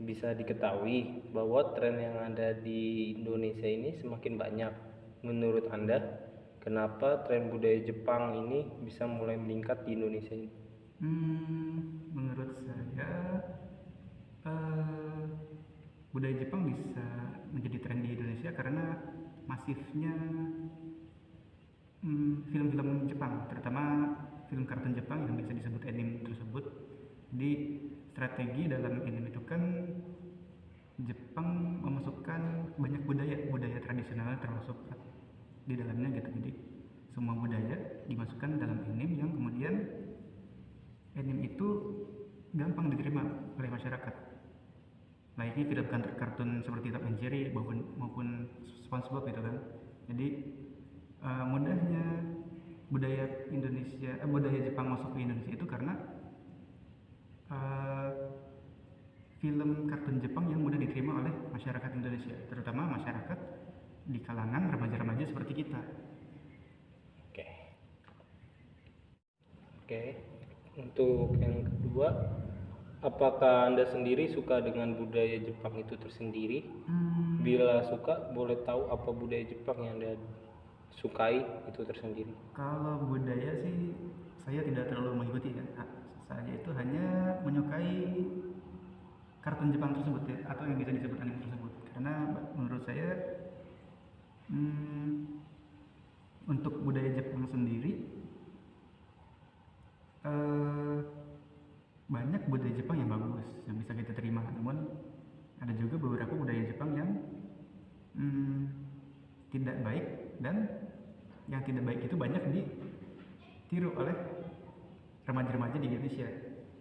Bisa diketahui bahwa tren yang ada di Indonesia ini semakin banyak. Menurut Anda, kenapa tren budaya Jepang ini bisa mulai meningkat di Indonesia ini? Menurut saya eh, budaya Jepang bisa menjadi tren di Indonesia karena masifnya film-film Jepang, terutama film kartun Jepang yang bisa disebut anime tersebut. Jadi strategi dalam anime itu kan Jepang memasukkan banyak budaya tradisional termasuk di dalamnya gitu. Jadi semua budaya dimasukkan dalam anime yang kemudian anime itu gampang diterima oleh masyarakat. Layaknya film kartun seperti Tom and Jerry maupun SpongeBob gitu kan. Jadi mudahnya budaya Jepang masuk ke Indonesia itu karena uh, film kartun Jepang yang mudah diterima oleh masyarakat Indonesia, terutama masyarakat di kalangan remaja-remaja seperti kita. Oke. Oke. Untuk yang kedua, apakah Anda sendiri suka dengan budaya Jepang itu tersendiri? Bila suka, boleh tahu apa budaya Jepang yang Anda sukai itu tersendiri? Kalau budaya sih saya tidak terlalu mengikuti ya. Saya itu hanya menyukai kartun Jepang tersebut ya, atau yang bisa disebut anime tersebut. Karena menurut saya untuk budaya Jepang sendiri eh, banyak budaya Jepang yang bagus yang bisa kita terima, namun ada juga beberapa budaya Jepang yang hmm, tidak baik, dan yang tidak baik itu banyak ditiru oleh remaja-remaja di Indonesia.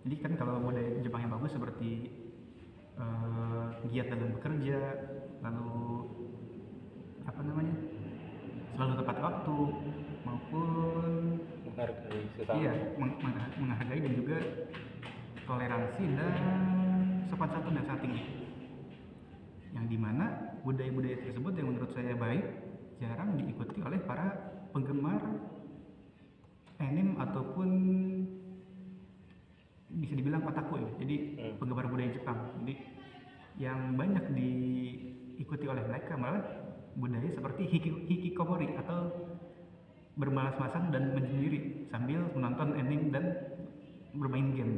Jadi kan kalau budaya Jepang yang bagus seperti giat dalam bekerja, lalu apa namanya, selalu tepat waktu, maupun Menghargai sesama. iya menghargai dan juga toleransi dan sopan santun yang sangat tinggi. Yang dimana budaya-budaya tersebut yang menurut saya baik jarang diikuti oleh para penggemar anime ataupun bisa dibilang otaku ya. Jadi penggemar budaya Jepang. Jadi yang banyak diikuti oleh mereka malah budaya seperti hikikomori atau bermalas-malasan dan menyendiri sambil menonton anime dan bermain game.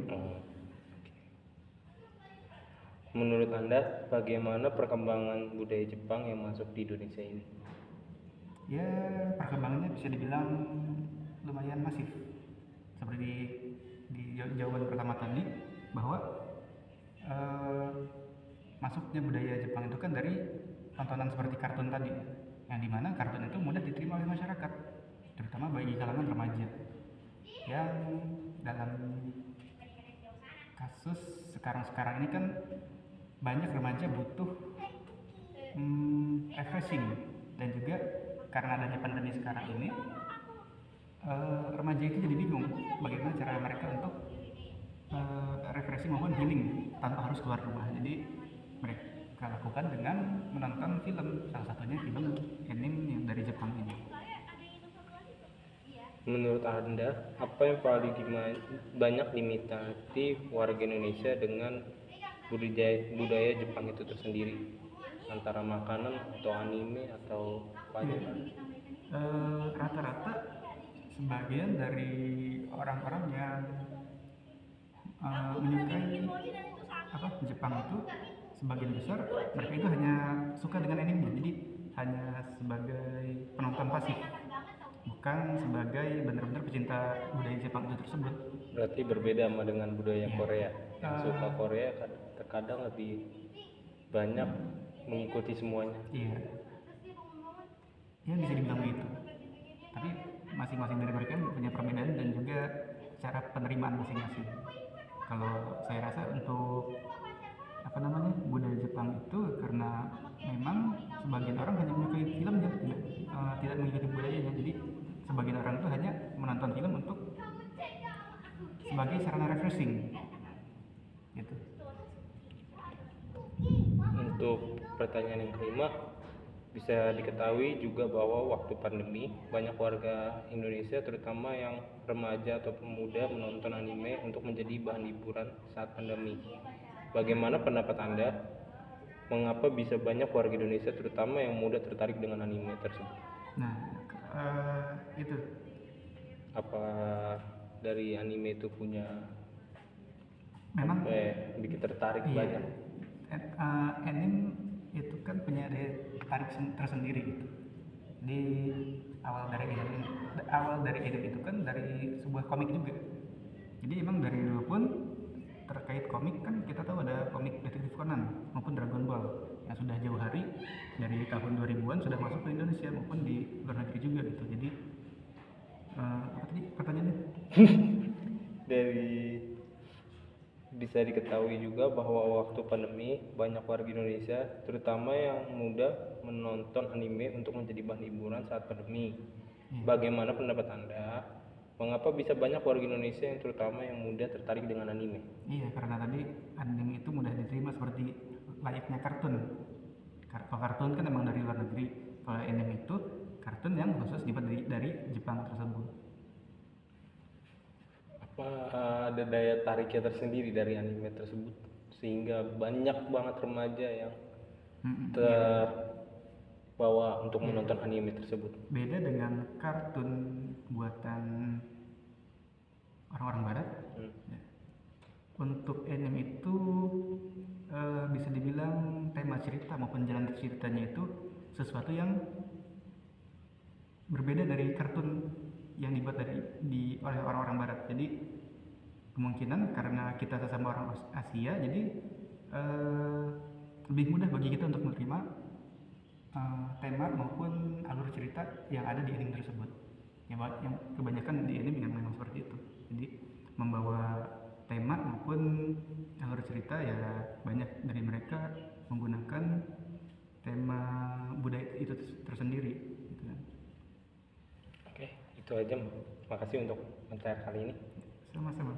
Menurut Anda, bagaimana perkembangan budaya Jepang yang masuk di Indonesia ini? Ya, perkembangannya bisa dibilang lumayan masif. Seperti di jawaban pertama tadi, bahwa masuknya budaya Jepang itu kan dari tontonan seperti kartun tadi, yang dimana kartun itu mudah diterima oleh masyarakat, terutama bagi kalangan remaja yang dalam kasus sekarang ini kan banyak remaja butuh refreshing, dan juga karena adanya pandemi sekarang ini remaja itu jadi bingung bagaimana cara mereka untuk refreshing maupun healing tanpa harus keluar rumah. Jadi mereka lakukan dengan menonton film, salah satunya film anime yang dari Jepang ini. Menurut Anda, apa yang paling banyak diminati warga Indonesia dengan budaya Jepang itu tersendiri? Antara makanan atau anime atau apa aja? Rata-rata sebagian dari orang-orang yang menyukai Jepang itu, sebagian besar mereka itu hanya suka dengan anime, jadi hanya sebagai penonton pasif, bukan sebagai benar-benar pecinta budaya Jepang itu tersebut. Berarti berbeda sama dengan budaya Korea. Yang suka Korea terkadang lebih banyak mengikuti semuanya. Iya, ya bisa dibilang begitu. Tapi masing-masing dari mereka punya perbedaan dan juga cara penerimaan masing-masing. Kalau saya rasa untuk budaya Jepang itu karena memang sebagian orang hanya menyukai filmnya, tidak mengikuti budayanya. Jadi sebagian orang itu hanya menonton film untuk sebagai sarana refreshing gitu. Untuk pertanyaan yang kelima, bisa diketahui juga bahwa waktu pandemi banyak warga Indonesia terutama yang remaja atau pemuda menonton anime untuk menjadi bahan hiburan saat pandemi. Bagaimana pendapat Anda? Mengapa bisa banyak warga Indonesia terutama yang muda tertarik dengan anime tersebut? Nah, itu Apa dari anime itu punya memang bikin tertarik iya, banyak? anime itu kan punya daya tarik tersendiri gitu. Di awal dari anime itu kan dari sebuah komik juga. Jadi emang dari dulu pun terkait komik kan kita tahu ada komik Detektif Conan maupun Dragon Ball yang sudah jauh hari dari tahun 2000-an sudah masuk ke Indonesia maupun di luar negeri juga gitu. Jadi apa tadi pertanyaannya? Dari bisa diketahui juga bahwa waktu pandemi banyak warga Indonesia terutama yang muda menonton anime untuk menjadi bahan hiburan saat pandemi. Bagaimana pendapat Anda? Mengapa bisa banyak warga Indonesia yang terutama yang muda tertarik dengan anime? Iya, karena tadi anime itu mudah diterima seperti layaknya kartun. Kalau kartun kan emang dari luar negeri, kalau anime itu kartun yang khusus dibuat dari Jepang tersebut. Apa ada daya tariknya tersendiri dari anime tersebut sehingga banyak banget remaja yang terbawa untuk menonton anime tersebut? Beda dengan kartun buatan orang-orang barat. Ya. Untuk anime itu bisa dibilang tema cerita maupun jalan ceritanya itu sesuatu yang berbeda dari kartun yang dibuat oleh orang-orang barat. Jadi kemungkinan karena kita sesama orang Asia, jadi lebih mudah bagi kita untuk menerima tema maupun alur cerita yang ada di anime tersebut. Yang kebanyakan di anime yang memang seperti itu. Jadi membawa tema maupun alur cerita ya banyak dari mereka menggunakan tema budaya itu tersendiri. Gitu kan. Oke, itu aja. Makasih untuk materi kali ini. Sama-sama.